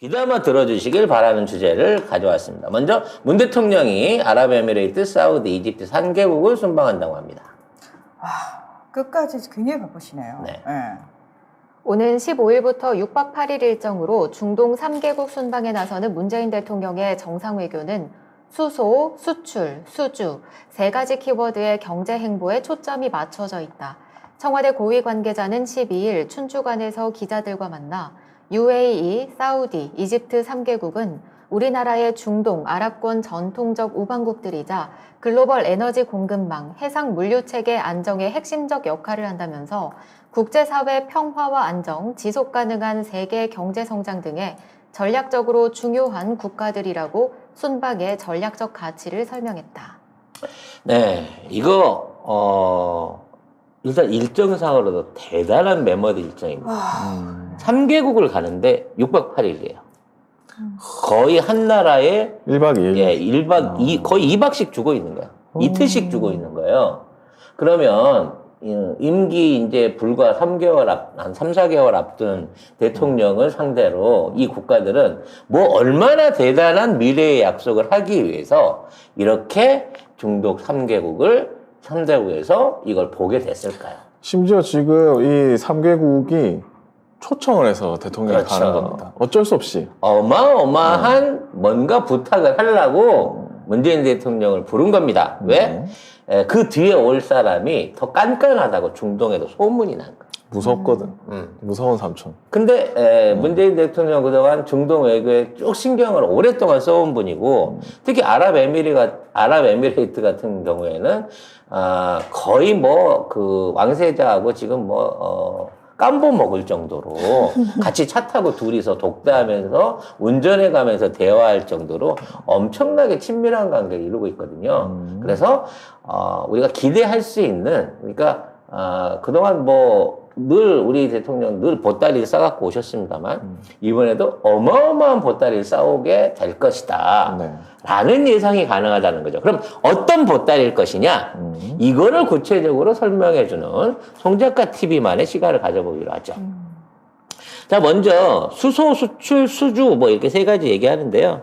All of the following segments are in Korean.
귀담아 들어주시길 바라는 주제를 가져왔습니다. 먼저 문 대통령이 아랍에미레이트, 사우디, 이집트 3개국을 순방한다고 합니다. 끝까지 굉장히 바쁘시네요. 네. 오는 15일부터 6박 8일 일정으로 중동 3개국 순방에 나서는 문재인 대통령의 정상외교는 수소, 수출, 수주 세 가지 키워드의 경제 행보에 초점이 맞춰져 있다. 청와대 고위 관계자는 12일 춘추관에서 기자들과 만나 UAE, 사우디, 이집트 3개국은 우리나라의 중동, 아랍권 전통적 우방국들이자 글로벌 에너지 공급망, 해상 물류체계 안정에 핵심적 역할을 한다면서 국제사회 평화와 안정, 지속가능한 세계 경제성장 등에 전략적으로 중요한 국가들이라고 순방의 전략적 가치를 설명했다. 네, 이거 일단 일정상으로도 대단한 매머드 일정입니다. 3개국을 가는데 6박 8일이에요. 거의 한 나라에 1박 2일. 예, 거의 2박씩 주고 있는 거야. 이틀씩 주고 있는 거예요. 그러면 임기 이제 불과 3개월 한 3, 4개월 앞둔 대통령을 상대로 이 국가들은 뭐 얼마나 대단한 미래의 약속을 하기 위해서 이렇게 중동 3개국을 상대국에서 이걸 보게 됐을까요? 심지어 지금 이 3개국이 초청을 해서 대통령이 그렇죠. 가는 겁니다. 어쩔 수 없이. 어마어마한 뭔가 부탁을 하려고 문재인 대통령을 부른 겁니다. 왜? 그 뒤에 올 사람이 더 깐깐하다고 중동에도 소문이 난 거예요. 무섭거든. 무서운 삼촌. 근데 문재인 대통령 그동안 중동 외교에 쭉 신경을 오랫동안 써온 분이고 특히 아랍에미레이트 같은 경우에는 거의 뭐 그 왕세자하고 지금 깜보 먹을 정도로 같이 차 타고 둘이서 독대하면서 운전해 가면서 대화할 정도로 엄청나게 친밀한 관계를 이루고 있거든요. 그래서 우리가 기대할 수 있는 그러니까 그동안 늘 우리 대통령 늘 보따리를 싸갖고 오셨습니다만 이번에도 어마어마한 보따리를 싸오게 될 것이다. 네. 라는 예상이 가능하다는 거죠. 그럼 어떤 보따리일 것이냐? 이거를 구체적으로 설명해주는 송작가 TV만의 시간을 가져보기로 하죠. 자, 먼저 수소, 수출, 수주 이렇게 세 가지 얘기하는데요.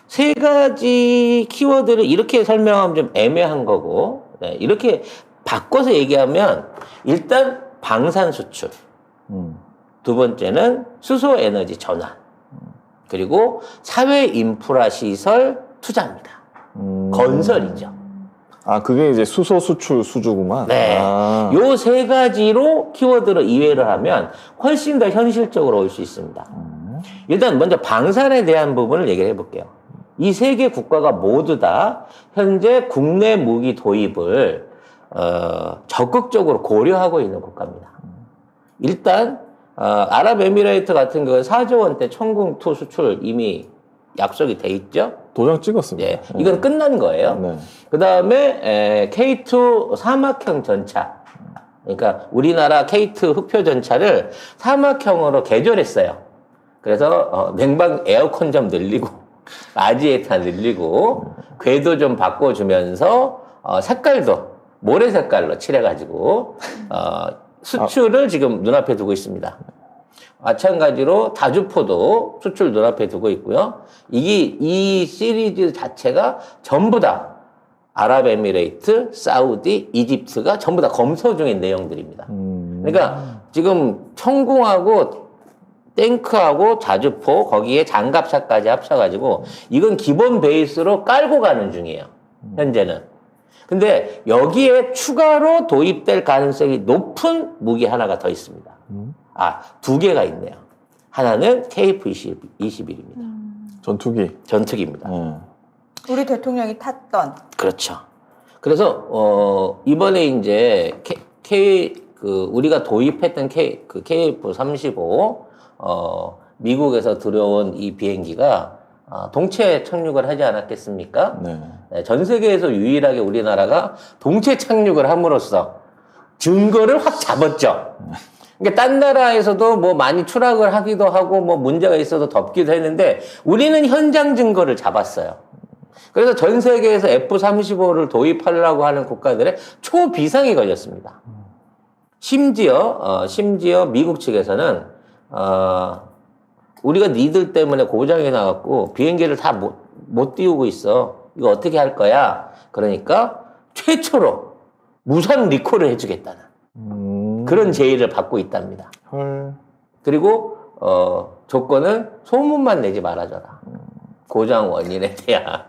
세 가지 키워드를 이렇게 설명하면 좀 애매한 거고, 네, 이렇게 바꿔서 얘기하면 일단 방산 수출, 두 번째는 수소 에너지 전환, 그리고 사회 인프라 시설 투자입니다. 건설이죠. 그게 이제 수소, 수출, 수주구만. 네. 요 세 가지로 키워드로 이해를 하면 훨씬 더 현실적으로 올 수 있습니다. 일단 먼저 방산에 대한 부분을 얘기를 해볼게요. 이 세 개 국가가 모두 다 현재 국내 무기 도입을 적극적으로 고려하고 있는 국가입니다. 일단 아랍에미레이트 같은 경우는 4조 원대 천궁2 수출 이미 약속이 돼 있죠. 도장 찍었습니다. 예, 이건 끝난 거예요. 네. 그 다음에 K2 사막형 전차, 그러니까 우리나라 K2 흑표 전차를 사막형으로 개조했어요. 그래서 냉방 에어컨 좀 늘리고 라지에이터 늘리고 궤도 좀 바꿔주면서 색깔도 모래 색깔로 칠해가지고 수출을 지금 눈앞에 두고 있습니다. 마찬가지로 다주포도 수출 눈앞에 두고 있고요. 이 시리즈 자체가 전부 다 아랍에미레이트, 사우디, 이집트가 전부 다 검토 중인 내용들입니다. 그러니까 지금 천궁하고 탱크하고 자주포 거기에 장갑차까지 합쳐가지고 이건 기본 베이스로 깔고 가는 중이에요. 현재는. 근데 여기에 추가로 도입될 가능성이 높은 무기 하나가 더 있습니다. 두 개가 있네요. 하나는 KF-21입니다. 전투기입니다. 우리 대통령이 탔던. 그렇죠. 그래서 이번에 이제 우리가 도입했던 KF-35 미국에서 들여온 이 비행기가 동체 착륙을 하지 않았겠습니까? 네. 전 세계에서 유일하게 우리나라가 동체 착륙을 함으로써 증거를 확 잡았죠. 그러니까 딴 나라에서도 많이 추락을 하기도 하고 문제가 있어도 덮기도 했는데 우리는 현장 증거를 잡았어요. 그래서 전 세계에서 F-35를 도입하려고 하는 국가들의 초비상이 걸렸습니다. 심지어 미국 측에서는 우리가 니들 때문에 고장이 나갖고 비행기를 다 못 띄우고 있어. 이거 어떻게 할 거야? 그러니까 최초로 무상 리콜을 해주겠다는 그런 제의를 받고 있답니다. 헐. 그리고 조건은 소문만 내지 말아줘라. 고장 원인에 대한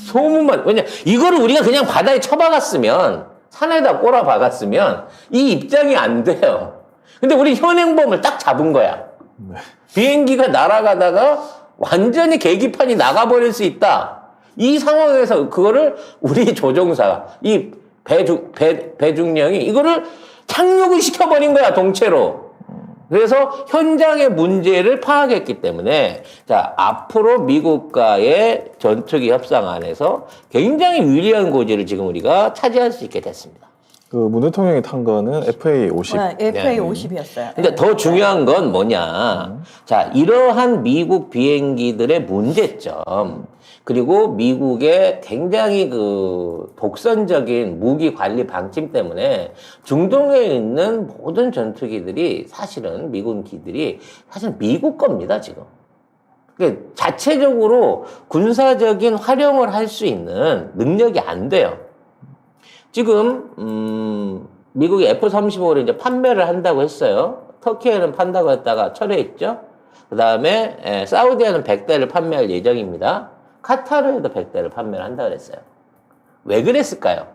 소문만. 왜냐 이거를 우리가 그냥 바다에 쳐박았으면 산에다 꼬라 박았으면 이 입장이 안 돼요. 근데 우리 현행범을 딱 잡은 거야. 네. 비행기가 날아가다가 완전히 계기판이 나가버릴 수 있다. 이 상황에서 그거를 우리 조종사가 이 배중령이 이거를 착륙을 시켜버린 거야, 동체로. 그래서 현장의 문제를 파악했기 때문에 자 앞으로 미국과의 전투기 협상 안에서 굉장히 유리한 고지를 지금 우리가 차지할 수 있게 됐습니다. 그 문 대통령이 탄 거는 FA-50. 네, FA-50이었어요. 근데 더 중요한 건 뭐냐. 자, 이러한 미국 비행기들의 문제점, 그리고 미국의 굉장히 그 독선적인 무기 관리 방침 때문에 중동에 있는 모든 전투기들이 사실은 미군기들이 사실 미국 겁니다, 지금. 그러니까 자체적으로 군사적인 활용을 할 수 있는 능력이 안 돼요. 지금 미국이 F-35를 이제 판매를 한다고 했어요. 터키에는 판다고 했다가 철회했죠. 그 다음에 사우디에는 100대를 판매할 예정입니다. 카타르에도 100대를 판매를 한다고 그랬어요. 왜 그랬을까요?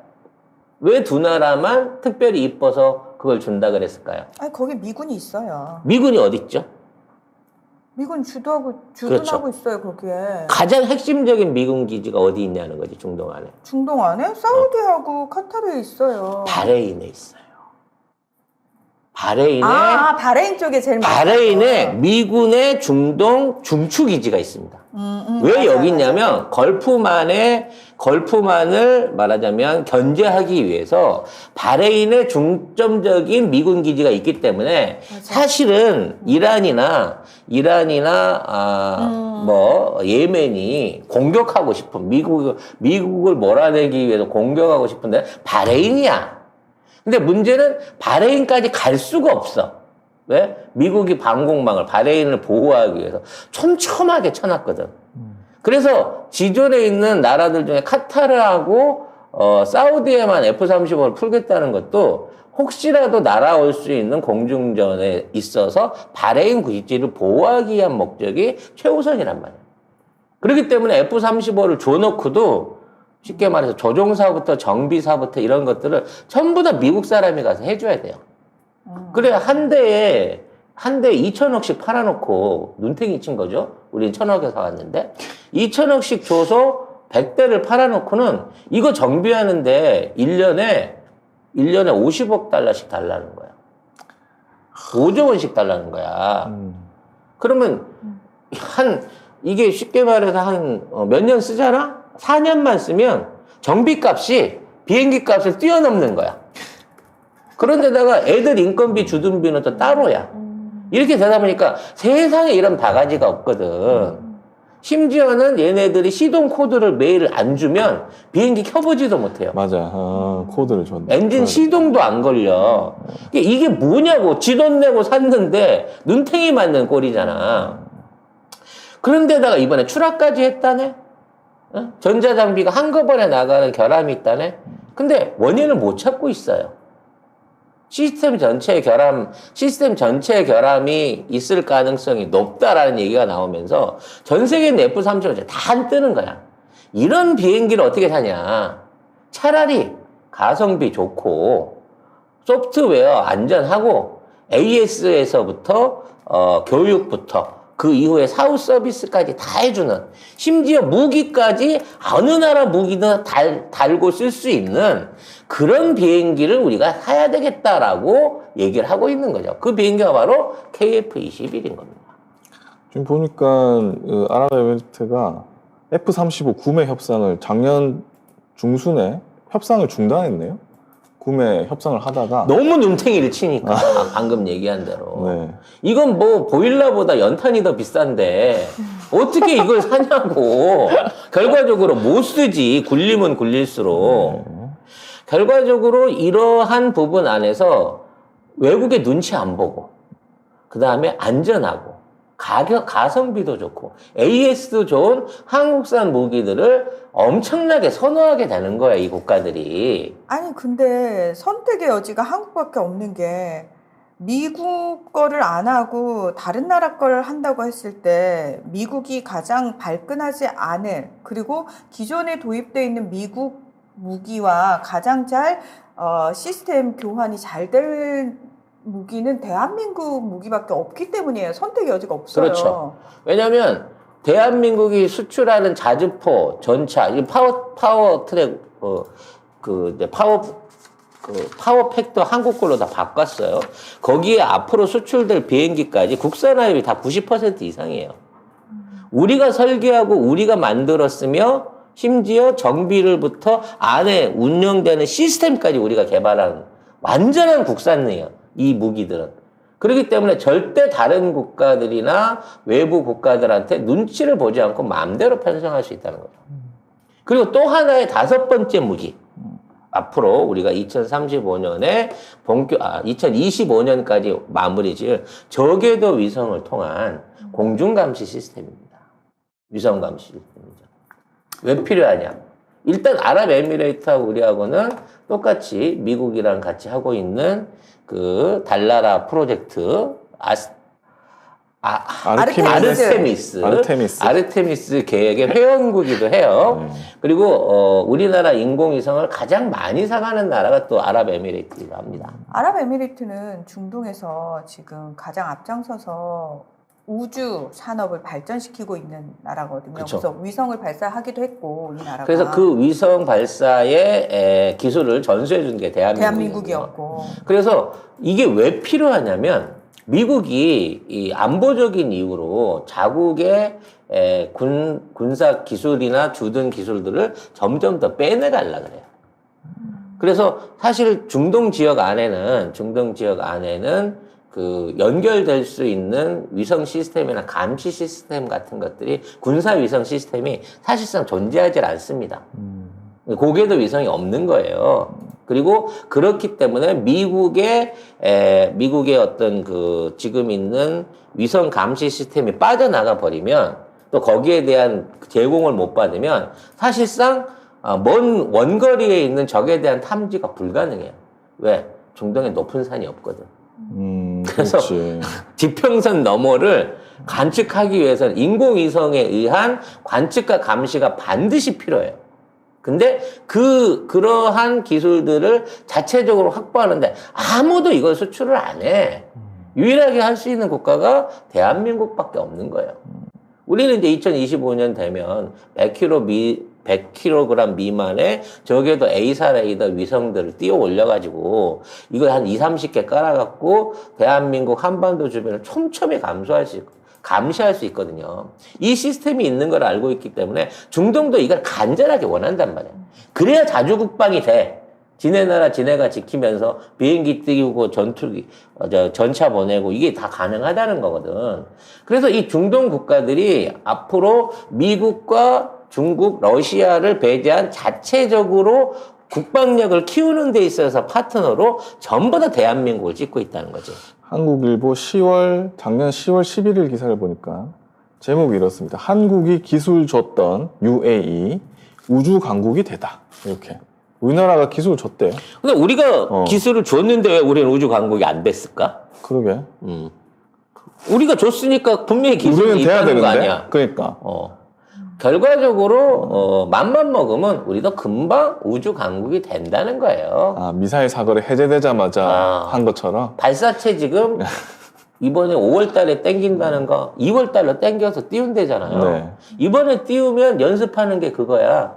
왜 두 나라만 특별히 이뻐서 그걸 준다 그랬을까요? 아니, 거기 미군이 있어요. 미군이 어디 있죠? 미군 주둔하고 그렇죠. 있어요, 거기에. 가장 핵심적인 미군 기지가 어디 있냐는 거지, 중동 안에. 중동 안에 사우디하고 카타르에 있어요. 바레인에 있어요. 바레인에 바레인 쪽에 제일 많아요. 바레인에 미군의 중동 중추기지가 있습니다. 왜 맞아요, 여기 있냐면 걸프만을 말하자면 견제하기 위해서 바레인의 중점적인 미군 기지가 있기 때문에 맞아요. 사실은 이란이나 뭐 예멘이 공격하고 싶은 미국을 몰아내기 위해서 공격하고 싶은데 바레인이야. 근데 문제는 바레인까지 갈 수가 없어. 왜? 미국이 방공망을 바레인을 보호하기 위해서 촘촘하게 쳐놨거든. 그래서 지존에 있는 나라들 중에 카타르하고 사우디에만 F-35를 풀겠다는 것도 혹시라도 날아올 수 있는 공중전에 있어서 바레인 기지를 보호하기 위한 목적이 최우선이란 말이야. 그렇기 때문에 F-35를 줘놓고도 쉽게 말해서 조종사부터 정비사부터 이런 것들을 전부 다 미국 사람이 가서 해줘야 돼요. 그래야 한 대에 2천억씩 팔아놓고 눈탱이 친 거죠. 우리는 1,000억에 사왔는데 2천억씩 줘서 100대를 팔아놓고는 이거 정비하는데 1년에 50억 달러씩 달라는 거야. 5조 원씩 달라는 거야. 그러면 이게 쉽게 말해서 한 몇 년 쓰잖아? 4년만 쓰면 정비값이 비행기 값을 뛰어넘는 거야. 그런데다가 애들 인건비 주둔비는 또 따로야. 이렇게 되다 보니까 세상에 이런 바가지가 없거든. 심지어는 얘네들이 시동 코드를 매일 안 주면 비행기 켜보지도 못해요. 맞아. 코드를 줬네. 엔진 시동도 안 걸려. 이게 뭐냐고. 지 돈 내고 샀는데 눈탱이 맞는 꼴이잖아. 그런데다가 이번에 추락까지 했다네? 전자장비가 한꺼번에 나가는 결함이 있다네? 근데 원인을 못 찾고 있어요. 시스템 전체의 결함이 있을 가능성이 높다라는 얘기가 나오면서 전 세계 F-35가 다 안 뜨는 거야. 이런 비행기를 어떻게 사냐. 차라리 가성비 좋고 소프트웨어 안전하고 AS에서부터 교육부터 그 이후에 사후 서비스까지 다 해주는, 심지어 무기까지 어느 나라 무기든 달고 쓸 수 있는 그런 비행기를 우리가 사야 되겠다라고 얘기를 하고 있는 거죠. 그 비행기가 바로 KF-21인 겁니다. 지금 보니까 아랍에미리트가 F-35 구매 협상을 작년 중순에 협상을 중단했네요. 구매 협상을 하다가 너무 눈탱이를 치니까 방금 얘기한 대로 네. 이건 뭐 보일러보다 연탄이 더 비싼데 어떻게 이걸 사냐고. 결과적으로 못 쓰지. 굴리면 굴릴수록. 결과적으로 이러한 부분 안에서 외국의 눈치 안 보고 그 다음에 안전하고 가성비도 좋고 AS도 좋은 한국산 무기들을 엄청나게 선호하게 되는 거야, 이 국가들이. 아니 근데 선택의 여지가 한국밖에 없는 게 미국 거를 안 하고 다른 나라 거를 한다고 했을 때 미국이 가장 발끈하지 않은 그리고 기존에 도입되어 있는 미국 무기와 가장 잘 시스템 교환이 잘 될 무기는 대한민국 무기밖에 없기 때문이에요. 선택의 여지가 없어요. 그렇죠. 왜냐하면 대한민국이 수출하는 자주포, 전차, 이 파워 트랙, 이제 파워팩도 한국 걸로 다 바꿨어요. 거기에 앞으로 수출될 비행기까지 국산화율이 다 90% 이상이에요. 우리가 설계하고 우리가 만들었으며 심지어 정비를부터 안에 운영되는 시스템까지 우리가 개발한 완전한 국산이에요. 이 무기들은. 그렇기 때문에 절대 다른 국가들이나 외부 국가들한테 눈치를 보지 않고 마음대로 편성할 수 있다는 거죠. 그리고 또 하나의 5번째 무기. 앞으로 우리가 2035년에 2025년까지 마무리 지을 저궤도 위성을 통한 공중감시 시스템입니다. 위성 감시 시스템이죠. 왜 필요하냐? 일단 아랍에미레이트하고 우리하고는 똑같이 미국이랑 같이 하고 있는 그 달나라 프로젝트 아르테미스 계획의 회원국이기도 해요. 그리고 우리나라 인공위성을 가장 많이 사가는 나라가 또 아랍에미레이트이기도 합니다. 아랍에미리트는 중동에서 지금 가장 앞장서서 우주 산업을 발전시키고 있는 나라거든요. 그쵸. 그래서 위성을 발사하기도 했고 이 나라가. 그래서 그 위성 발사의 기술을 전수해 준 게 대한민국이었고. 그래서 이게 왜 필요하냐면 미국이 이 안보적인 이유로 자국의 군사 기술이나 주둔 기술들을 점점 더 빼내가려고 그래요. 그래서 사실 중동 지역 안에는 그 연결될 수 있는 위성 시스템이나 감시 시스템 같은 것들이 군사 위성 시스템이 사실상 존재하지 않습니다. 고궤도 위성이 없는 거예요. 그리고 그렇기 때문에 미국의 어떤 그 지금 있는 위성 감시 시스템이 빠져나가 버리면 또 거기에 대한 제공을 못 받으면 사실상 먼 원거리에 있는 적에 대한 탐지가 불가능해요. 왜? 중동에 높은 산이 없거든. 그래서 지평선 너머를 관측하기 위해서는 인공위성에 의한 관측과 감시가 반드시 필요해요. 근데 그러한 기술들을 자체적으로 확보하는데 아무도 이걸 수출을 안 해. 유일하게 할 수 있는 국가가 대한민국밖에 없는 거예요. 우리는 이제 2025년 되면 100kg 미만의 저궤도 A사 레이더 위성들을 띄워 올려가지고 이거 한 20-30개 깔아갖고 대한민국 한반도 주변을 촘촘히 감시할 수 있거든요. 이 시스템이 있는 걸 알고 있기 때문에 중동도 이걸 간절하게 원한단 말이에요. 그래야 자주국방이 돼. 지네 나라 지네가 지키면서 비행기 띄우고 전차 보내고 이게 다 가능하다는 거거든. 그래서 이 중동 국가들이 앞으로 미국과 중국, 러시아를 배제한 자체적으로 국방력을 키우는 데 있어서 파트너로 전부 다 대한민국을 찍고 있다는 거죠. 한국일보 작년 10월 11일 기사를 보니까 제목이 이렇습니다. 한국이 기술 줬던 UAE 우주 강국이 되다. 이렇게. 우리나라가 기술 줬대요. 근데 우리가 기술을 줬는데 왜 우리는 우주 강국이 안 됐을까? 그러게. 우리가 줬으니까 분명히 기술이 우리는 돼야 있다는 거 되는데. 아니야. 그러니까. 결과적으로 맘만 먹으면 우리도 금방 우주 강국이 된다는 거예요. 아, 미사일 사거리 해제되자마자 한 것처럼. 발사체 지금 이번에 5월 달에 땡긴다는 거 2월 달로 땡겨서 띄운대잖아요. 네. 이번에 띄우면 연습하는 게 그거야.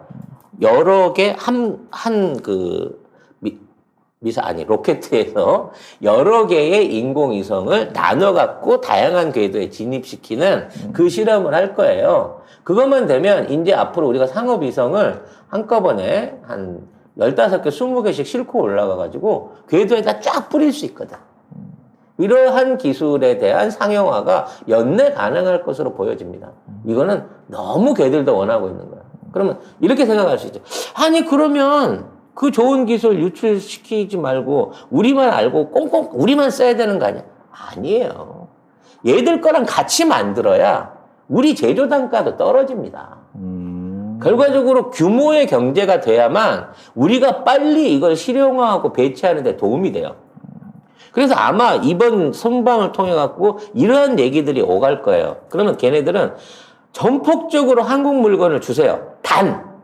여러 개 로켓에서 여러 개의 인공위성을 나눠갖고 다양한 궤도에 진입시키는 그 실험을 할 거예요. 그것만 되면 이제 앞으로 우리가 상업위성을 한꺼번에 한 15개, 20개씩 싣고 올라가가지고 궤도에다 쫙 뿌릴 수 있거든. 이러한 기술에 대한 상용화가 연내 가능할 것으로 보여집니다. 이거는 너무 걔들도 원하고 있는 거야. 그러면 이렇게 생각할 수 있죠. 아니 그러면 그 좋은 기술 유출시키지 말고 우리만 알고 꽁꽁 우리만 써야 되는 거 아니야? 아니에요. 얘들 거랑 같이 만들어야 우리 제조 단가도 떨어집니다. 결과적으로 규모의 경제가 돼야만 우리가 빨리 이걸 실용화하고 배치하는 데 도움이 돼요. 그래서 아마 이번 선방을 통해 갖고 이러한 얘기들이 오갈 거예요. 그러면 걔네들은 전폭적으로 한국 물건을 주세요. 딴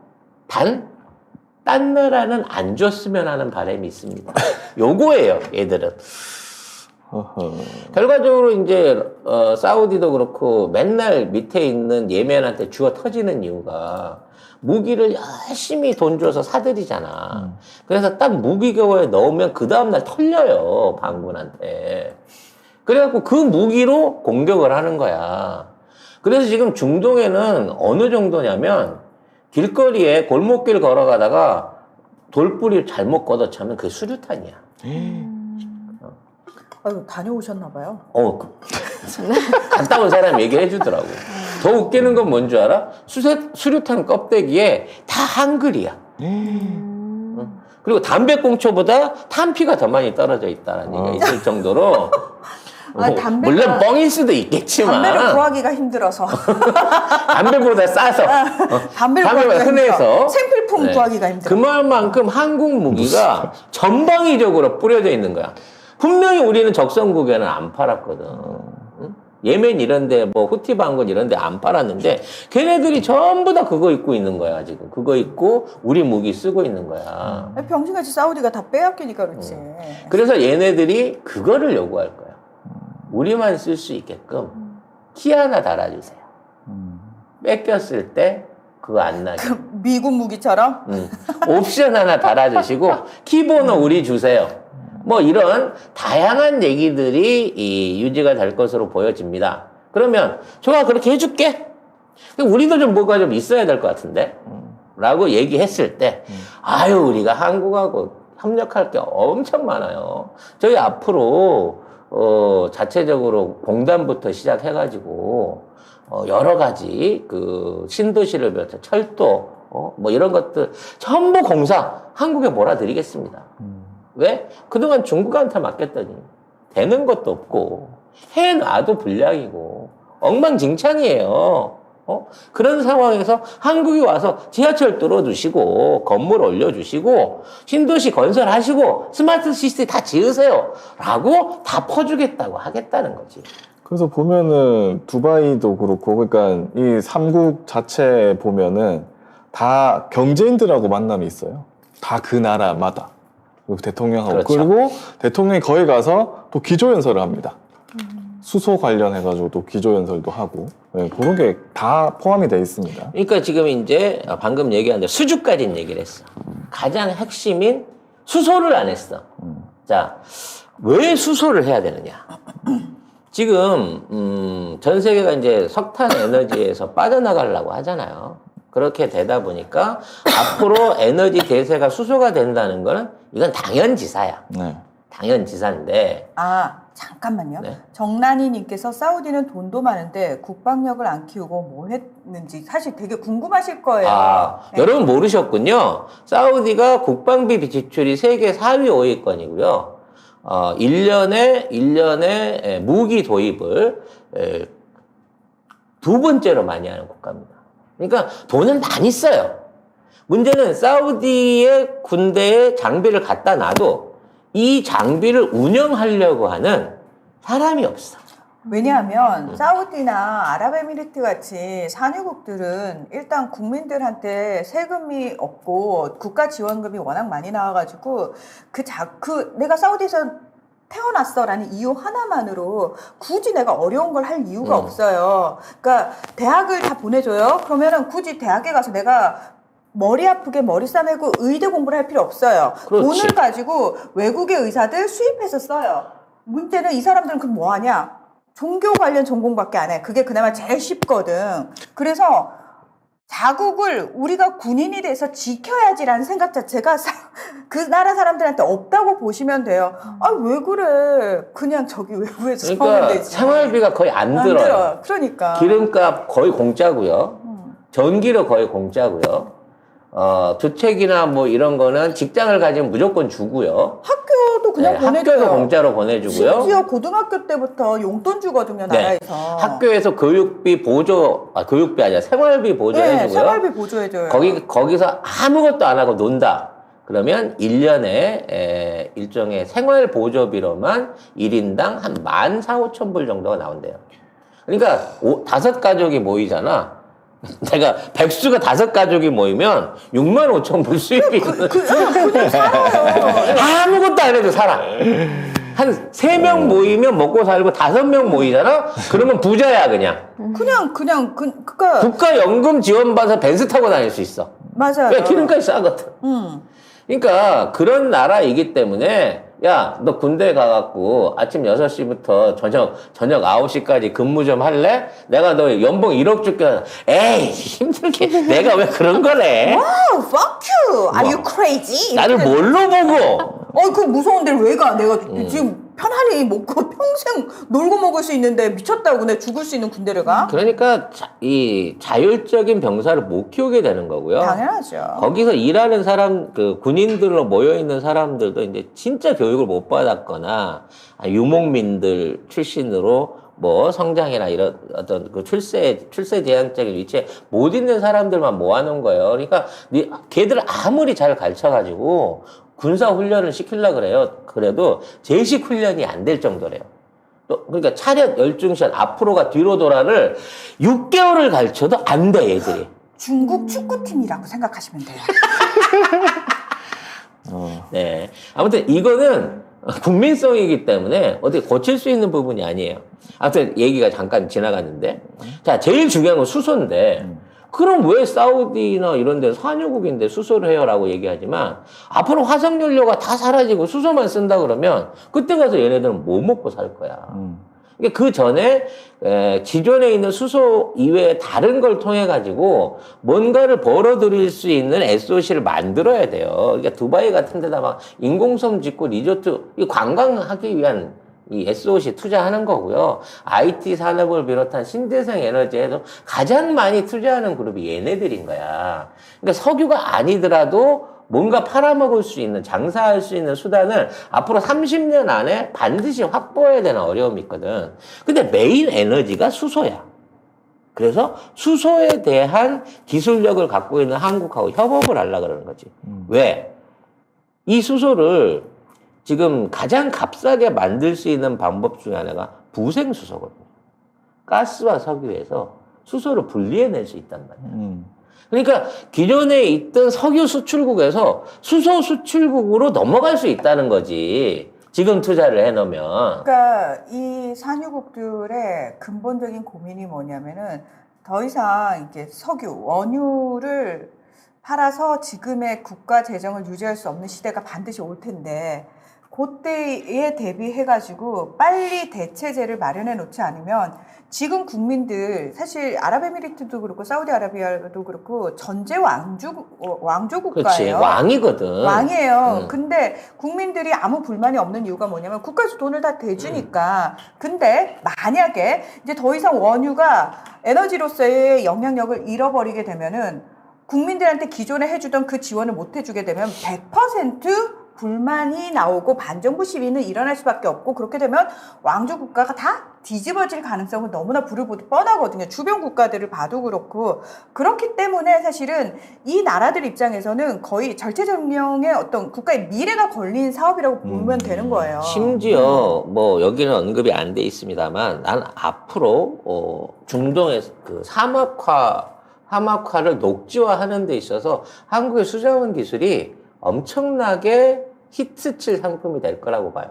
나라는 안 줬으면 하는 바람이 있습니다. 요거예요, 얘들은. 결과적으로 이제 사우디도 그렇고 맨날 밑에 있는 예멘한테 주어 터지는 이유가 무기를 열심히 돈 줘서 사들이잖아. 그래서 딱 무기고에 넣으면 그 다음날 털려요, 반군한테. 그래갖고 그 무기로 공격을 하는 거야. 그래서 지금 중동에는 어느 정도냐면 길거리에 골목길 걸어가다가 돌뿌리 잘못 걷어차면 그게 수류탄이야. 아유, 다녀오셨나 봐요. 갔다 온 사람 얘기해 주더라고. 더 웃기는 건 뭔 줄 알아? 수류탄 껍데기에 다 한글이야. 그리고 담배꽁초보다 탄피가 더 많이 떨어져 있다는 얘기가 있을 정도로. 물론 뻥일 수도 있겠지만. 담배를 구하기가 힘들어서. 담배보다 싸서. 담배를 담배보다 흔해서. 생필품 네. 구하기가 힘들어. 그만큼 한국 무기가 전방위적으로 뿌려져 있는 거야. 분명히 우리는 적성국에는 안 팔았거든. 응? 예멘 이런데 뭐 후티 반군 이런데 안 팔았는데 걔네들이 전부 다 그거 입고 있는 거야 지금. 그거 입고 우리 무기 쓰고 있는 거야. 병신같이 사우디가 다 빼앗기니까 그렇지. 그래서 얘네들이 그거를 요구할 거야. 우리만 쓸 수 있게끔 키 하나 달아주세요. 뺏겼을 때 그거 안 나게. 그 미군 무기처럼? 옵션 하나 달아주시고 키번호 우리 주세요. 뭐 이런 다양한 얘기들이 유지가 될 것으로 보여집니다. 그러면 좋아, 그렇게 해줄게. 우리도 좀 뭐가 좀 있어야 될 것 같은데 라고 얘기했을 때 아유, 우리가 한국하고 협력할 게 엄청 많아요. 저희 앞으로 자체적으로 공단부터 시작해가지고 여러 가지 그 신도시를 비롯해 철도 뭐 이런 것들 전부 공사 한국에 몰아드리겠습니다. 왜? 그동안 중국한테 맡겼더니 되는 것도 없고 해놔도 불량이고 엉망진창이에요. 그런 상황에서 한국이 와서 지하철 뚫어주시고 건물 올려주시고 신도시 건설하시고 스마트 시티 다 지으세요 라고 다 퍼주겠다고 하겠다는 거지. 그래서 보면은 두바이도 그렇고 그러니까 이 삼국 자체 보면은 다 경제인들하고 만남이 있어요. 다 그 나라마다. 대통령하고. 그렇죠. 그리고 대통령이 거기 가서 또 기조연설을 합니다. 수소 관련해가지고 또 기조연설도 하고. 네, 그런 게 다 포함이 되어 있습니다. 그러니까 지금 이제 방금 얘기한 대로 수주까지는 얘기를 했어. 가장 핵심인 수소를 안 했어. 자, 왜 수소를 해야 되느냐? 지금 전 세계가 이제 석탄 에너지에서 빠져나가려고 하잖아요. 그렇게 되다 보니까 앞으로 에너지 대세가 수소가 된다는 거는 이건 당연지사야. 네. 당연지사인데. 잠깐만요. 네. 정란이님께서 사우디는 돈도 많은데 국방력을 안 키우고 뭐 했는지 사실 되게 궁금하실 거예요. 네. 여러분 모르셨군요. 사우디가 국방비 지출이 세계 4위 5위권이고요. 1년에 무기 도입을 두 번째로 많이 하는 국가입니다. 그러니까 돈을 많이 써요. 문제는 사우디의 군대에 장비를 갖다 놔도 이 장비를 운영하려고 하는 사람이 없어. 왜냐하면 사우디나 아랍에미리트 같이 산유국들은 일단 국민들한테 세금이 없고 국가 지원금이 워낙 많이 나와가지고 내가 사우디에서 태어났어라는 이유 하나만으로 굳이 내가 어려운 걸 할 이유가 없어요. 그러니까 대학을 다 보내줘요. 그러면은 굳이 대학에 가서 내가 머리 아프게 머리 싸매고 의대 공부를 할 필요 없어요. 그렇지. 돈을 가지고 외국의 의사들 수입해서 써요. 문제는 이 사람들은 그럼 뭐 하냐? 종교 관련 전공밖에 안 해. 그게 그나마 제일 쉽거든. 그래서 자국을 우리가 군인이 돼서 지켜야지라는 생각 자체가 그 나라 사람들한테 없다고 보시면 돼요. 왜 그래? 그냥 저기 외국에서 살면 그러니까 되지. 생활비가 거의 안 들어요. 그러니까. 기름값 거의 공짜고요. 전기료 거의 공짜고요. 주택이나 뭐 이런 거는 직장을 가지면 무조건 주고요. 학교도 그냥 네, 보내줘요. 학교도 공짜로 보내주고요. 심지어 고등학교 때부터 용돈 주거든요, 네. 나라에서. 학교에서 교육비 보조, 교육비 아니라 생활비 보조해주고요. 네, 생활비 보조해줘요. 거기서 아무것도 안 하고 논다. 그러면 1년에 일종의 생활 보조비로만 1인당 한 14,500불 정도가 나온대요. 그러니까 5가족이 모이잖아. 내가 백수가 5가족이 모이면 65,000불 수입이 있는 그냥 살아요. 아무것도 안 해도 살아. 한 3명 모이면 먹고 살고 5명 모이잖아? 그러면 부자야, 그냥. 그러니까 국가연금 지원받아서 벤츠 타고 다닐 수 있어. 맞아요. 왜 기름값이 싸거든. 그러니까 그런 나라이기 때문에 야, 너 군대 가갖고 아침 6시부터 저녁 9시까지 근무 좀 할래? 내가 너 연봉 1억 줄게. 에이, 힘들게. 내가 왜 그런 거래? Wow, fuck you. Are you crazy? 나를 뭘로 보고? 그 무서운 데를 왜 가? 내가 지금 편안히 먹고 평생 놀고 먹을 수 있는데 미쳤다고 내 죽을 수 있는 군대를 가? 그러니까 이 자율적인 병사를 못 키우게 되는 거고요. 당연하죠. 거기서 일하는 사람, 그 군인들로 모여 있는 사람들도 이제 진짜 교육을 못 받았거나 유목민들 출신으로 뭐 성장이나 이런 어떤 그 출세 제한적인 위치에 못 있는 사람들만 모아놓은 거예요. 그러니까 걔들 아무리 잘 가르쳐가지고 군사 훈련을 시키려고 그래요. 그래도 제식 훈련이 안 될 정도래요. 또 그러니까 차렷 열중시간 앞으로가 뒤로 돌아를 6개월을 가르쳐도 안 돼, 얘들이. 중국 축구팀이라고 생각하시면 돼요. 네. 아무튼 이거는 국민성이기 때문에 어떻게 고칠 수 있는 부분이 아니에요. 아무튼 얘기가 잠깐 지나갔는데. 자, 제일 중요한 건 수소인데. 그럼 왜 사우디나 이런 데 산유국인데 수소를 해요라고 얘기하지만 앞으로 화석연료가 다 사라지고 수소만 쓴다 그러면 그때 가서 얘네들은 뭐 먹고 살 거야. 그러니까 그 전에 기존에 있는 수소 이외에 다른 걸 통해 가지고 뭔가를 벌어들일 수 있는 SOC를 만들어야 돼요. 그러니까 두바이 같은 데다 막 인공섬 짓고 리조트 관광하기 위한 이 SOC 투자하는 거고요. IT 산업을 비롯한 신재생 에너지에도 가장 많이 투자하는 그룹이 얘네들인 거야. 그러니까 석유가 아니더라도 뭔가 팔아먹을 수 있는, 장사할 수 있는 수단을 앞으로 30년 안에 반드시 확보해야 되는 어려움이 있거든. 근데 메인 에너지가 수소야. 그래서 수소에 대한 기술력을 갖고 있는 한국하고 협업을 하려고 그러는 거지. 왜? 이 수소를 지금 가장 값싸게 만들 수 있는 방법 중에 하나가 부생수소거든요. 가스와 석유에서 수소를 분리해낼 수 있단 말이야. 그러니까 기존에 있던 석유 수출국에서 수소 수출국으로 넘어갈 수 있다는 거지. 지금 투자를 해놓으면. 그러니까 이 산유국들의 근본적인 고민이 뭐냐면은 더 이상 이제 석유, 원유를 팔아서 지금의 국가 재정을 유지할 수 없는 시대가 반드시 올 텐데 그때에 대비해가지고 빨리 대체제를 마련해 놓지 않으면 지금 국민들 사실 아랍에미리트도 그렇고 사우디아라비아도 그렇고 전제 왕조 국가예요. 그렇지. 왕이거든. 왕이에요. 근데 국민들이 아무 불만이 없는 이유가 뭐냐면 국가에서 돈을 다 대주니까. 근데 만약에 이제 더 이상 원유가 에너지로서의 영향력을 잃어버리게 되면은 국민들한테 기존에 해주던 그 지원을 못 해주게 되면 100% 불만이 나오고 반정부 시위는 일어날 수밖에 없고 그렇게 되면 왕조 국가가 다 뒤집어질 가능성은 너무나 불을 보듯 뻔하거든요. 주변 국가들을 봐도 그렇고 그렇기 때문에 사실은 이 나라들 입장에서는 거의 절체절명의 어떤 국가의 미래가 걸린 사업이라고 보면 되는 거예요. 심지어 뭐 여기는 언급이 안 돼 있습니다만 난 앞으로 중동의 그 사막화를 녹지화하는 데 있어서 한국의 수자원 기술이 엄청나게 히트칠 상품이 될 거라고 봐요.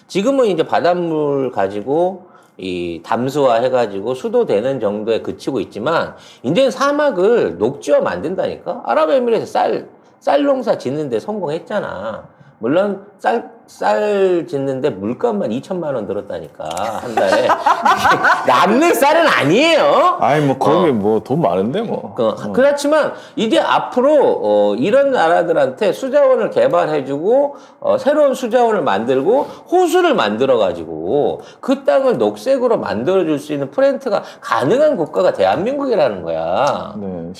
지금은 이제 바닷물 가지고 이 담수화 해가지고 수도되는 정도에 그치고 있지만 이제는 사막을 녹지화 만든다니까. 아랍에미리트 쌀 농사 짓는데 성공했잖아. 물론 쌀 짓는데 물값만 2천만 원 들었다니까 한 달에. 남는 쌀은 아니에요. 아이 뭐 거기 뭐 돈 많은데 뭐. 그렇지만 이제 앞으로 이런 나라들한테 수자원을 개발해주고 새로운 수자원을 만들고 호수를 만들어가지고 그 땅을 녹색으로 만들어줄 수 있는 플랜트가 가능한 국가가 대한민국이라는 거야. 네,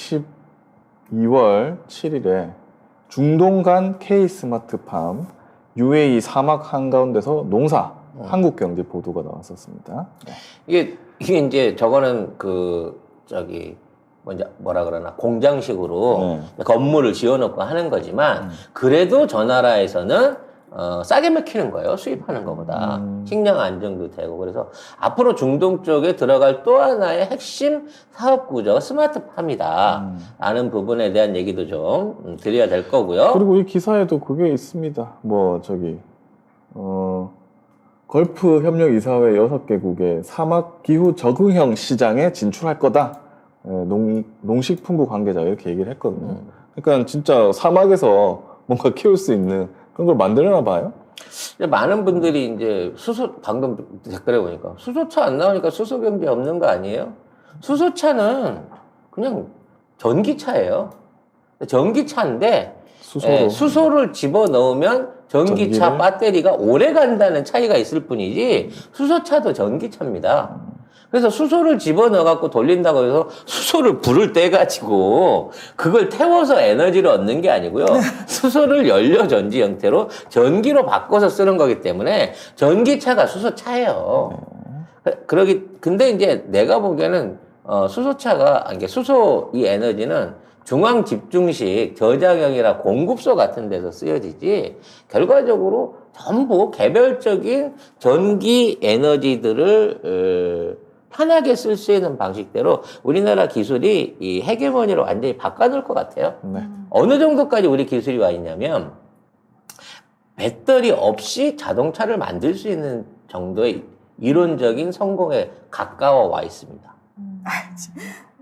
2월 7일에 중동 간 K스마트팜 UAE 사막 한가운데서 농사 한국경제 보도가 나왔었습니다. 네. 이게 이제 저거는 뭐라 그러나 공장식으로 건물을 지어놓고 하는 거지만 그래도 저 나라에서는 싸게 먹히는 거예요. 수입하는 것보다. 식량 안정도 되고. 그래서 앞으로 중동 쪽에 들어갈 또 하나의 핵심 사업 구조가 스마트팜이다. 라는 부분에 대한 얘기도 좀 드려야 될 거고요. 그리고 이 기사에도 그게 있습니다. 걸프 협력 이사회 6개국의 사막 기후 적응형 시장에 진출할 거다. 농식품부 관계자가 이렇게 얘기를 했거든요. 그러니까 진짜 사막에서 뭔가 키울 수 있는 그런 걸 만들려나 봐요. 많은 분들이 이제 방금 댓글에 보니까 수소차 안 나오니까 수소 경제 없는 거 아니에요? 수소차는 그냥 전기차예요. 전기차인데 수소를 집어 넣으면 전기차 배터리가 오래 간다는 차이가 있을 뿐이지 수소차도 전기차입니다. 그래서 수소를 집어넣어갖고 돌린다고 해서 수소를 불을 떼가지고 그걸 태워서 에너지를 얻는 게 아니고요. 수소를 연료 전지 형태로 전기로 바꿔서 쓰는 거기 때문에 전기차가 수소차예요. 근데 이제 내가 보기에는 수소 이 에너지는 중앙 집중식 저장형이라 공급소 같은 데서 쓰여지지 결과적으로 전부 개별적인 전기 에너지들을 편하게 쓸 수 있는 방식대로 우리나라 기술이 이 헤게모니로 완전히 바꿔놓을 것 같아요. 어느 정도까지 우리 기술이 와 있냐면 배터리 없이 자동차를 만들 수 있는 정도의 이론적인 성공에 가까워 와 있습니다.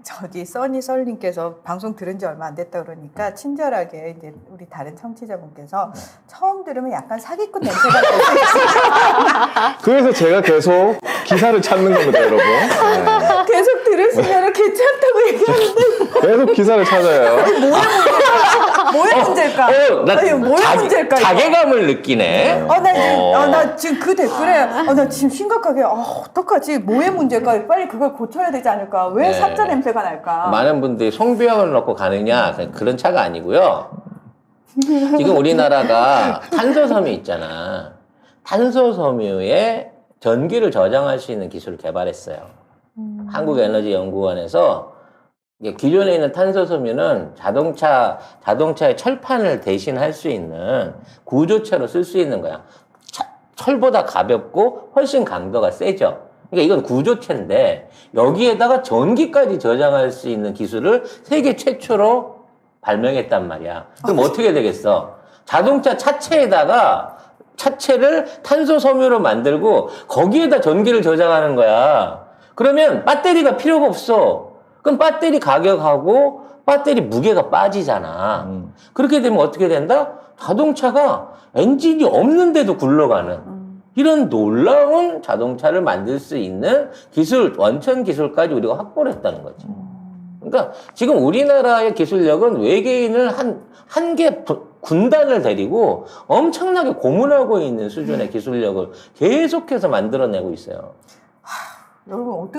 저기 써니설님께서 방송 들은 지 얼마 안 됐다 그러니까 친절하게 이제 우리 다른 청취자분께서 처음 들으면 약간 사기꾼 냄새가 날 수 있어요. 그래서 제가 계속 기사를 찾는 겁니다, 여러분. 네. 계속 들으시면 괜찮다고 얘기하는데 계속 기사를 찾아요. 뭐의 문제일까? 뭐의 문제일까? 자괴감을 느끼네. 나 지금 그 댓글에 나 지금 심각하게 어떡하지? 뭐의 문제일까? 빨리 그걸 고쳐야 되지 않을까? 왜 사자 냄새가 날까? 많은 분들이 송비형을 넣고 가느냐 그런 차가 아니고요. 지금 우리나라가 탄소섬유 있잖아. 탄소섬유에 전기를 저장할 수 있는 기술을 개발했어요. 한국에너지연구원에서 기존에 있는 탄소섬유는 자동차의 철판을 대신할 수 있는 구조체로 쓸 수 있는 거야. 철보다 가볍고 훨씬 강도가 세죠. 그러니까 이건 구조체인데 여기에다가 전기까지 저장할 수 있는 기술을 세계 최초로 발명했단 말이야. 그럼 어떻게 되겠어? 자동차 차체를 탄소섬유로 만들고 거기에다 전기를 저장하는 거야. 그러면 배터리가 필요가 없어. 그럼 배터리 가격하고 배터리 무게가 빠지잖아. 그렇게 되면 어떻게 된다? 자동차가 엔진이 없는데도 굴러가는 이런 놀라운 자동차를 만들 수 있는 원천 기술까지 우리가 확보를 했다는 거지. 그러니까 지금 우리나라의 기술력은 외계인을 한 개 군단을 데리고 엄청나게 고문하고 있는 수준의 기술력을 계속해서 만들어내고 있어요. 여러분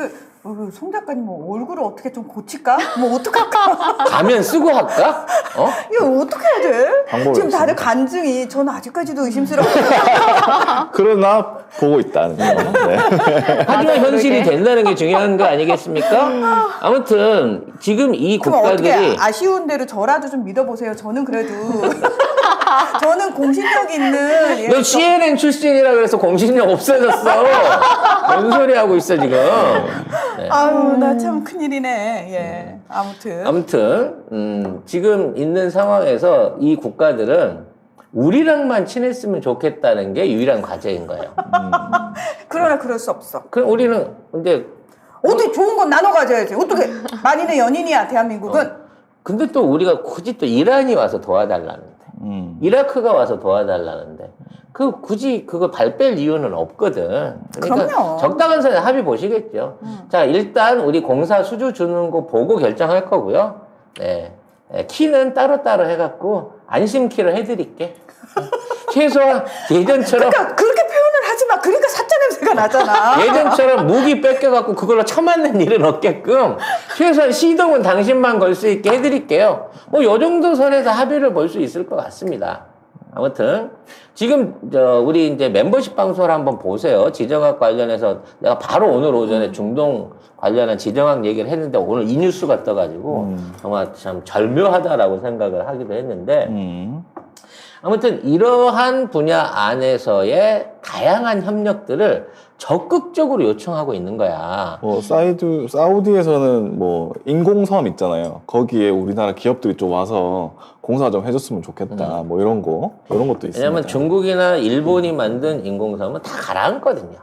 송 작가님 얼굴을 어떻게 좀 고칠까? 어떡할까? 가면 쓰고 할까? 이거 어떻게 해야 돼? 방법이 지금 다들 없습니다. 간증이 저는 아직까지도 의심스러워요. 그러나 보고 있다는 거. 네. 하지만 현실이 된다는 게 중요한 거 아니겠습니까? 아무튼 지금 이 그럼 국가들이 어떻게 아쉬운 대로 저라도 좀 믿어보세요. 저는 그래도 저는 공신력 있는 너 CNN 출신이라 그래서 공신력 없어졌어. 뭔 소리 하고 있어 지금. 네. 아유 나 참 큰일이네. 예. 아무튼 지금 있는 상황에서 이 국가들은 우리랑만 친했으면 좋겠다는 게 유일한 과제인 거예요. 그러나 그럴 수 없어. 그럼 우리는 근데 어떻게 좋은 건 나눠 가져야지. 어떻게 만인의 연인이야 대한민국은. 근데 또 우리가 굳이 또 이란이 와서 도와달라는데 이라크가 와서 도와달라는데 굳이 그거 발 뺄 이유는 없거든. 그러니까 그럼요. 적당한 선에 합의 보시겠죠. 자, 일단 우리 공사 수주 주는 거 보고 결정할 거고요. 네. 키는 따로따로 해갖고 안심 키로 해드릴게. 최소한 예전처럼 그러니까 그렇게 표현을 하지 마. 그러니까 사자 냄새가 나잖아. 예전처럼 무기 뺏겨갖고 그걸로 처맞는 일은 없게끔 최소한 시동은 당신만 걸 수 있게 해드릴게요. 뭐 요 정도 선에서 합의를 볼 수 있을 것 같습니다. 아무튼 지금 우리 이제 멤버십 방송을 한번 보세요. 지정학 관련해서 내가 바로 오늘 오전에 중동 관련한 지정학 얘기를 했는데 오늘 이 뉴스가 떠가지고 정말 참 절묘하다라고 생각을 하기도 했는데 아무튼 이러한 분야 안에서의 다양한 협력들을 적극적으로 요청하고 있는 거야. 뭐 사우디에서는 뭐 인공섬 있잖아요. 거기에 우리나라 기업들이 좀 와서 공사 좀 해줬으면 좋겠다. 뭐 이런 것도 있습니다. 왜냐면 중국이나 일본이 만든 인공섬은 다 가라앉거든요.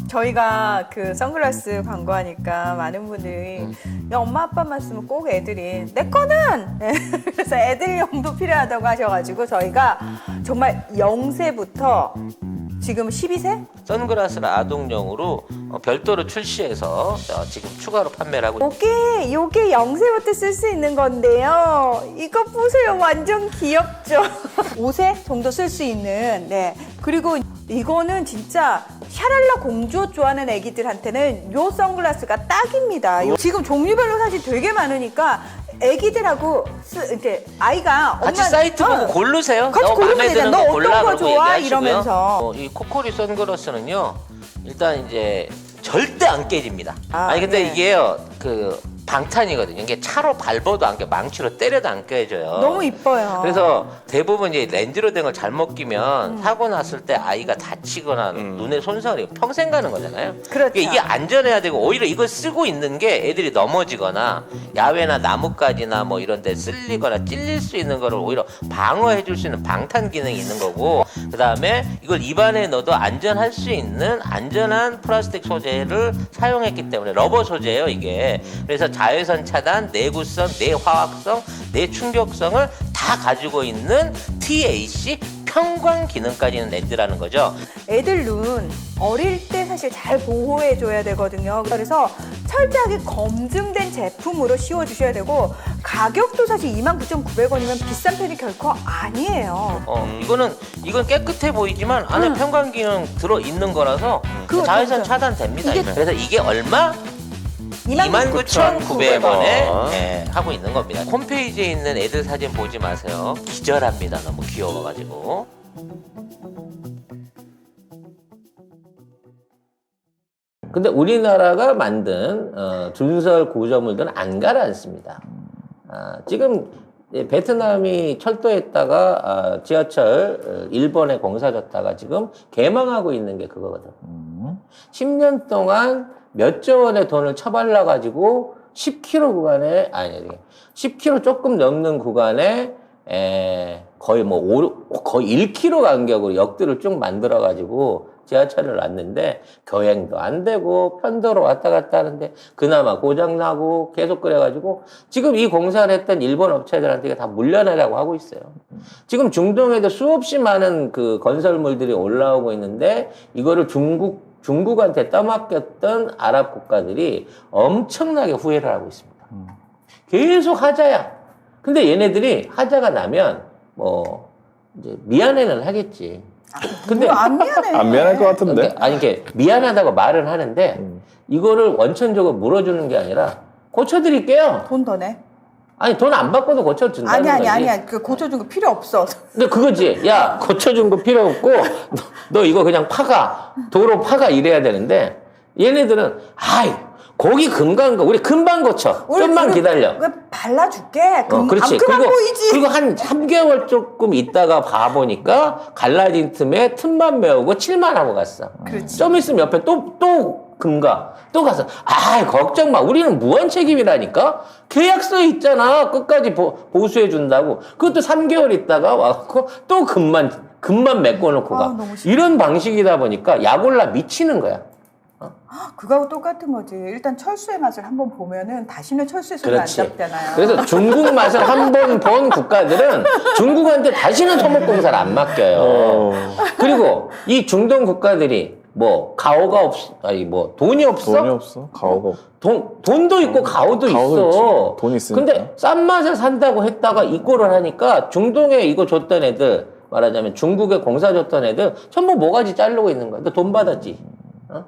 저희가 그 선글라스 광고하니까 많은 분들이 야, 엄마 아빠만 쓰면 꼭 애들이 내 거는 네. 그래서 애들용도 필요하다고 하셔가지고 저희가 정말 0세부터 지금 12세? 선글라스를 아동용으로 별도로 출시해서 지금 추가로 판매를 하고 요게 0세부터 쓸 수 있는 건데요. 이거 보세요. 완전 귀엽죠? 5세 정도 쓸 수 있는, 네. 그리고 이거는 진짜 샤랄라 공주 좋아하는 애기들한테는 요 선글라스가 딱입니다. 지금 종류별로 사실 되게 많으니까 애기들하고 이렇게 아이가 같이 엄마, 사이트 보고 고르세요. 같이 너 고르면 마음에 되잖아. 드는 너 거 어떤 골라 거 그러고 좋아? 얘기하시고요. 이러면서. 이 코코리 선글라스는요. 일단 이제 절대 안 깨집니다. 아니 근데 네. 이게요. 그 방탄이거든요. 이게 차로 밟아도 안 깨, 망치로 때려도 안 깨져요. 너무 이뻐요. 그래서 대부분 이제 렌즈로 된 걸 잘못 끼면 사고 났을 때 아이가 다치거나 눈에 손상이 평생 가는 거잖아요. 그렇죠. 이게 안전해야 되고 오히려 이걸 쓰고 있는 게 애들이 넘어지거나 야외나 나뭇가지나 뭐 이런 데 쓸리거나 찔릴 수 있는 거를 오히려 방어해 줄 수 있는 방탄 기능이 있는 거고 그다음에 이걸 입안에 넣어도 안전할 수 있는 안전한 플라스틱 소재를 사용했기 때문에 러버 소재예요, 이게. 그래서 자외선 차단, 내구성, 내화학성, 내충격성을 다 가지고 있는 TAC 편광 기능까지 있는 렌즈라는 거죠. 애들 눈 어릴 때 사실 잘 보호해 줘야 되거든요. 그래서 철저하게 검증된 제품으로 씌워 주셔야 되고 가격도 사실 29,900원이면 비싼 편이 결코 아니에요. 이건 깨끗해 보이지만 안에 편광 기능 들어 있는 거라서 그거 자외선 진짜. 차단됩니다. 이게- 그래서 이게 얼마? 29,900원에 하고 있는 겁니다. 홈페이지에 있는 애들 사진 보지 마세요. 기절합니다. 너무 귀여워가지고. 근데 우리나라가 만든 준설 구조물들은 안 가라앉습니다. 지금 베트남이 철도했다가 지하철 일본에 공사 줬다가 지금 개망하고 있는 게 그거거든. 10년 동안 몇 조 원의 돈을 처발라 가지고 10km 구간에 10km 조금 넘는 구간에 거의 거의 1km 간격으로 역들을 쭉 만들어 가지고 지하철을 놨는데 교행도 안 되고 편도로 왔다 갔다 하는데 그나마 고장 나고 계속 그래 가지고 지금 이 공사를 했던 일본 업체들한테 다 물려내라고 하고 있어요. 지금 중동에도 수없이 많은 그 건설물들이 올라오고 있는데 이거를 중국한테 떠맡겼던 아랍 국가들이 엄청나게 후회를 하고 있습니다. 계속 하자야. 근데 얘네들이 하자가 나면 뭐 이제 미안해는 하겠지. 근데 안 미안해. 안 미안할 것 같은데. 아니 이게 미안하다고 말은 하는데 이거를 원천적으로 물어주는 게 아니라 고쳐드릴게요. 돈 더 내? 아니 돈 안 받고도 고쳐준다는 거지. 아니야. 그 고쳐준 거 필요 없어. 근데 그거지. 야, 고쳐준 거 필요 없고, 너 이거 그냥 도로 파가 이래야 되는데, 얘네들은, 거기 금간 거, 우리 금방 고쳐. 좀만 기다려. 왜 발라줄게. 그렇지. 그만 보이지. 그리고 한 3개월 조금 있다가 봐보니까, 갈라진 틈에 틈만 메우고 칠만 하고 갔어. 그렇지. 좀 있으면 옆에 또 금가. 또 가서, 걱정 마. 우리는 무한 책임이라니까? 계약서에 있잖아. 끝까지 보수해준다고. 그것도 3개월 있다가 와갖고 또 금만 메꿔놓고 가. 너무 싫다. 이런 방식이다 보니까 약올라 미치는 거야. 그거하고 똑같은 거지. 일단 철수의 맛을 한번 보면은 다시는 철수의 손을 안 그렇지. 잡잖아요. 그래서 중국 맛을 한 번 본 국가들은 중국한테 다시는 토목공사를 안 맡겨요. 그리고 이 중동 국가들이 가오가 돈이 없어? 돈이 없어. 가오가 없어. 돈도 있고 가오도 있어. 있지. 돈 있으니까. 근데 싼 맛을 산다고 했다가 이꼴을 하니까 중동에 이거 줬던 애들 말하자면 중국에 공사 줬던 애들 전부 모가지 자르고 있는 거야. 너 돈 받았지? 어?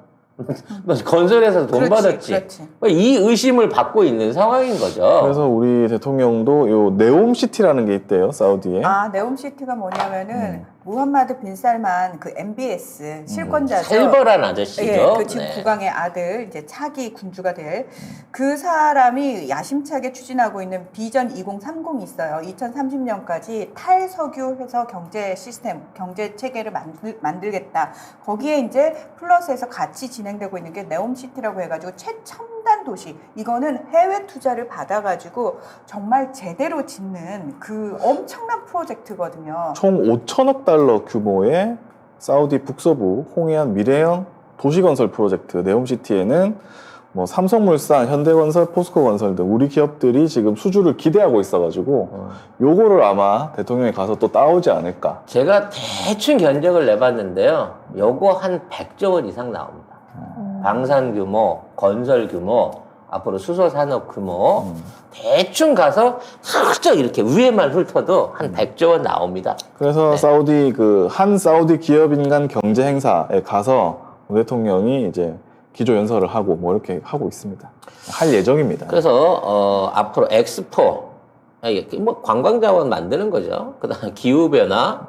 너 건설회사에서 돈 받았지? 그렇지. 이 의심을 받고 있는 상황인 거죠. 그래서 우리 대통령도 요 네옴시티라는 게 있대요, 사우디에. 아, 네옴시티가 뭐냐면은 무함마드 빈 살만 그 MBS 실권자죠. 살벌한 아저씨죠. 예, 그 지금 네. 국왕의 아들 이제 차기 군주가 될 그 사람이 야심차게 추진하고 있는 비전 2030이 있어요. 2030년까지 탈석유해서 경제 시스템, 경제 체계를 만들겠다. 거기에 이제 플러스해서 같이 진행되고 있는 게 네옴시티라고 해가지고 최첨단 도시. 이거는 해외 투자를 받아가지고 정말 제대로 짓는 그 엄청난 프로젝트거든요. 총 5천억 달러 규모의 사우디 북서부 홍해안 미래형 도시건설 프로젝트 네옴시티에는 뭐 삼성물산, 현대건설, 포스코건설 등 우리 기업들이 지금 수주를 기대하고 있어가지고 요거를 아마 대통령이 가서 또 따오지 않을까. 제가 대충 견적을 내봤는데요. 요거 한 100조 원 이상 나옵니다. 방산 규모, 건설 규모, 앞으로 수소 산업 규모 대충 가서 슬쩍 이렇게 위에만 훑어도 한 100조 원 나옵니다. 그래서 네. 사우디 한 사우디 기업인 간 경제 행사에 가서 대통령이 이제 기조 연설을 하고 뭐 이렇게 하고 있습니다. 할 예정입니다. 그래서 앞으로 엑스포, 뭐 관광 자원 만드는 거죠. 그다음 기후 변화,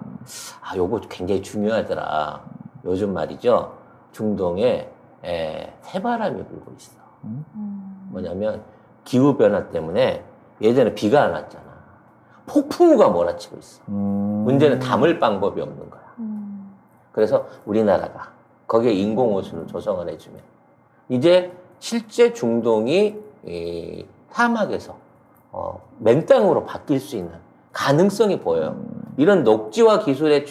요거 굉장히 중요하더라. 요즘 말이죠. 중동에 새바람이 불고 있어. 뭐냐면 기후 변화 때문에 예전에 비가 안 왔잖아. 폭풍우가 몰아치고 있어. 문제는 담을 방법이 없는 거야. 그래서 우리나라가 거기에 인공호수를 조성을 해주면 이제 실제 중동이 사막에서 맨땅으로 바뀔 수 있는 가능성이 보여요. 이런 녹지화 기술의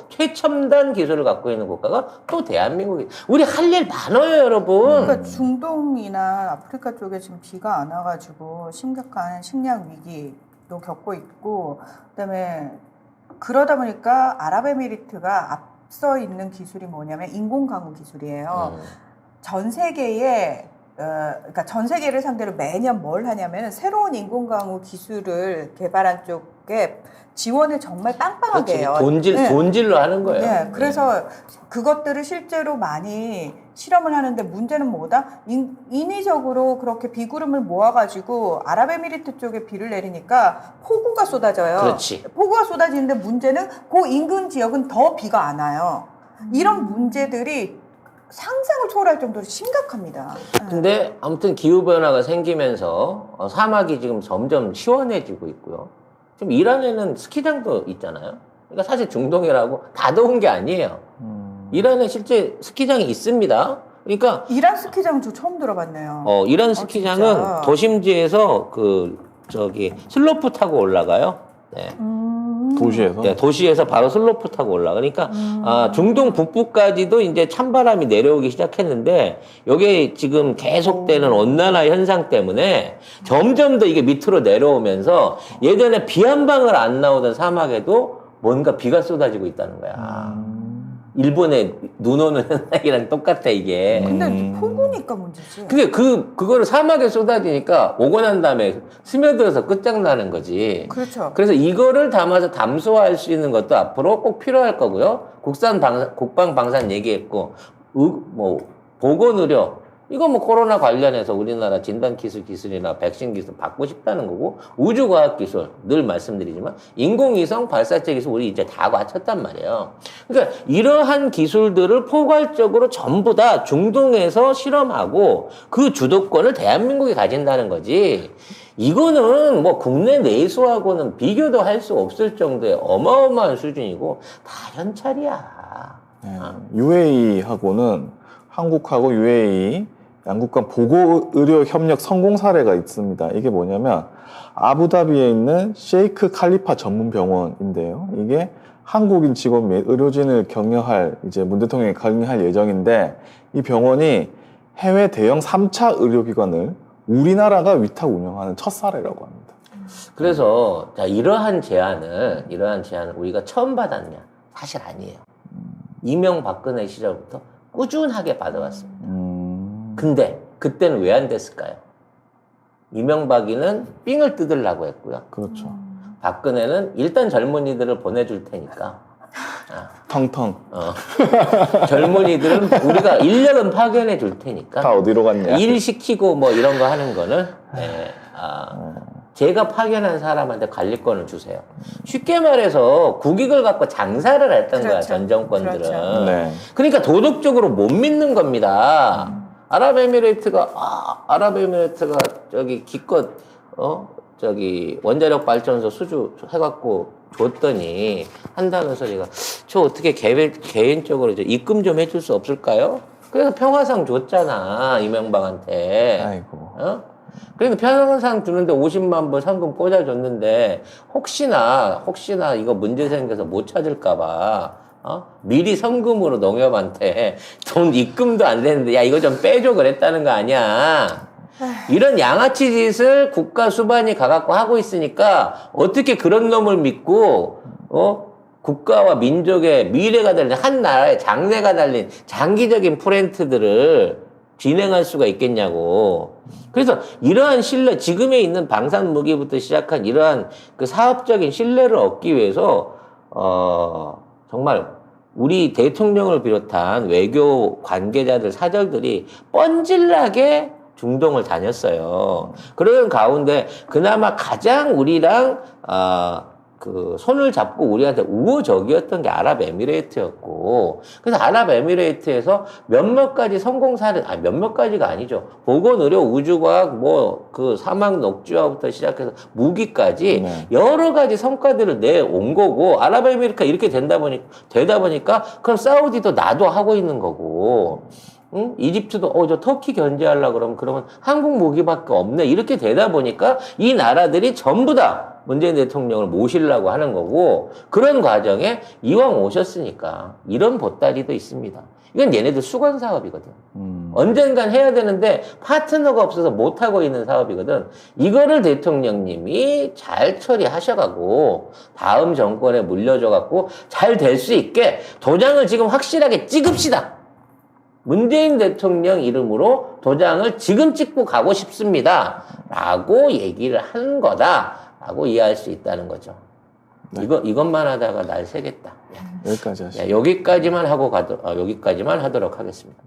최첨단 기술을 갖고 있는 국가가 또 대한민국이. 우리 할 일 많아요, 여러분. 그러니까 중동이나 아프리카 쪽에 지금 비가 안 와가지고 심각한 식량 위기도 겪고 있고, 그다음에 그러다 보니까 아랍에미리트가 앞서 있는 기술이 뭐냐면 인공강우 기술이에요. 전 세계에 그러니까 전 세계를 상대로 매년 뭘 하냐면 새로운 인공강우 기술을 개발한 쪽에 지원을 정말 빵빵하게 해요. 돈질로 하는 거예요. 네, 그래서 그것들을 실제로 많이 실험을 하는데 문제는 뭐다? 인위적으로 그렇게 비구름을 모아가지고 아랍에미리트 쪽에 비를 내리니까 폭우가 쏟아져요. 그렇지. 폭우가 쏟아지는데 문제는 그 인근 지역은 더 비가 안 와요. 이런 문제들이 상상을 초월할 정도로 심각합니다. 근데 아무튼 기후변화가 생기면서 사막이 지금 점점 시원해지고 있고요. 지금 이란에는 스키장도 있잖아요. 그러니까 사실 중동이라고 다 더운 게 아니에요. 이란에 실제 스키장이 있습니다. 그러니까 이란 스키장은 저 처음 들어봤네요. 이란 스키장은 진짜? 도심지에서 슬로프 타고 올라가요. 네. 도시에서. 네, 도시에서 바로 슬로프 타고 올라가니까 중동 북부까지도 이제 찬바람이 내려오기 시작했는데 이게 지금 계속되는 온난화 현상 때문에 점점 더 이게 밑으로 내려오면서 예전에 비 한 방울 안 나오던 사막에도 뭔가 비가 쏟아지고 있다는 거야. 일본에 눈 오는 현상이랑 똑같아 이게. 근데 폭우니까 문제지. 근데 그거를 사막에 쏟아지니까 오고 난 다음에 스며들어서 끝장나는 거지. 그렇죠. 그래서 이거를 담아서 담소화할 수 있는 것도 앞으로 꼭 필요할 거고요. 국방방산 얘기했고, 보건의료. 이거 뭐 코로나 관련해서 우리나라 진단기술이나 백신 기술 받고 싶다는 거고, 우주과학기술, 늘 말씀드리지만, 인공위성 발사체 기술 우리 이제 다 갖췄단 말이에요. 그러니까 이러한 기술들을 포괄적으로 전부 다 중동에서 실험하고 그 주도권을 대한민국이 가진다는 거지. 이거는 뭐 국내 내수하고는 비교도 할 수 없을 정도의 어마어마한 수준이고, 다 현찰이야. 네. UAE하고는 한국하고 UAE 양국 간 보건의료 협력 성공 사례가 있습니다. 이게 뭐냐면 아부다비에 있는 셰이크 칼리파 전문 병원인데요. 이게 한국인 직원 및 의료진을 격려할 이제 문 대통령이 격려할 예정인데 이 병원이 해외 대형 3차 의료기관을 우리나라가 위탁 운영하는 첫 사례라고 합니다. 그래서 자, 이러한 제안을 우리가 처음 받았냐? 사실 아니에요. 이명박근혜 시절부터 꾸준하게 받아왔습니다. 근데 그때는 왜 안 됐을까요? 이명박이는 삥을 뜯으려고 했고요. 그렇죠. 박근혜는 일단 젊은이들을 보내줄 테니까. 텅텅. 젊은이들은 우리가 인력은 파견해 줄 테니까. 다 어디로 갔냐? 일 시키고 뭐 이런 거 하는 거는, 제가 파견한 사람한테 관리권을 주세요. 쉽게 말해서 국익을 갖고 장사를 했던 거야, 그렇죠. 전 정권들은. 그렇죠. 네. 그러니까 도덕적으로 못 믿는 겁니다. 아랍에미레이트가 저기 기껏, 저기 원자력 발전소 수주 해갖고 줬더니 한다는 소리가, 저 어떻게 개인적으로 입금 좀 해줄 수 없을까요? 그래서 평화상 줬잖아, 이명박한테. 아이고. 그러니까 평화상 주는데 50만 불 상금 꽂아줬는데, 혹시나 이거 문제 생겨서 못 찾을까봐, 미리 성금으로 농협한테 돈 입금도 안 되는데, 야, 이거 좀 빼줘 그랬다는 거 아니야. 이런 양아치 짓을 국가 수반이 가갖고 하고 있으니까, 어떻게 그런 놈을 믿고, 국가와 민족의 미래가 달린, 한 나라의 장래가 달린 장기적인 프로젝트들을 진행할 수가 있겠냐고. 그래서 이러한 신뢰, 지금에 있는 방산 무기부터 시작한 이러한 그 사업적인 신뢰를 얻기 위해서, 정말 우리 대통령을 비롯한 외교 관계자들, 사절들이 뻔질나게 중동을 다녔어요. 그런 가운데 그나마 가장 우리랑 그 손을 잡고 우리한테 우호적이었던 게 아랍에미레이트였고, 그래서 아랍에미레이트에서 몇몇 가지 성공 사례, 몇몇 가지가 아니죠. 보건의료, 우주과학, 뭐 그 사막 녹지화부터 시작해서 무기까지 여러 가지 성과들을 내온 거고, 아랍에미레이트가 이렇게 되다 보니까 그럼 사우디도 나도 하고 있는 거고. 응? 이집트도 저 터키 견제하려고 그러면 한국 무기밖에 없네, 이렇게 되다 보니까 이 나라들이 전부 다 문재인 대통령을 모시려고 하는 거고, 그런 과정에 이왕 오셨으니까 이런 보따리도 있습니다. 이건 얘네들 수건 사업이거든. 언젠간 해야 되는데 파트너가 없어서 못하고 있는 사업이거든. 이거를 대통령님이 잘 처리하셔가고 다음 정권에 물려줘갖고 잘 될 수 있게 도장을 지금 확실하게 찍읍시다. 문재인 대통령 이름으로 도장을 지금 찍고 가고 싶습니다. 라고 얘기를 하는 거다. 라고 이해할 수 있다는 거죠. 네. 이것만 하다가 날 새겠다. 여기까지 하시죠. 여기까지만 하도록 하겠습니다.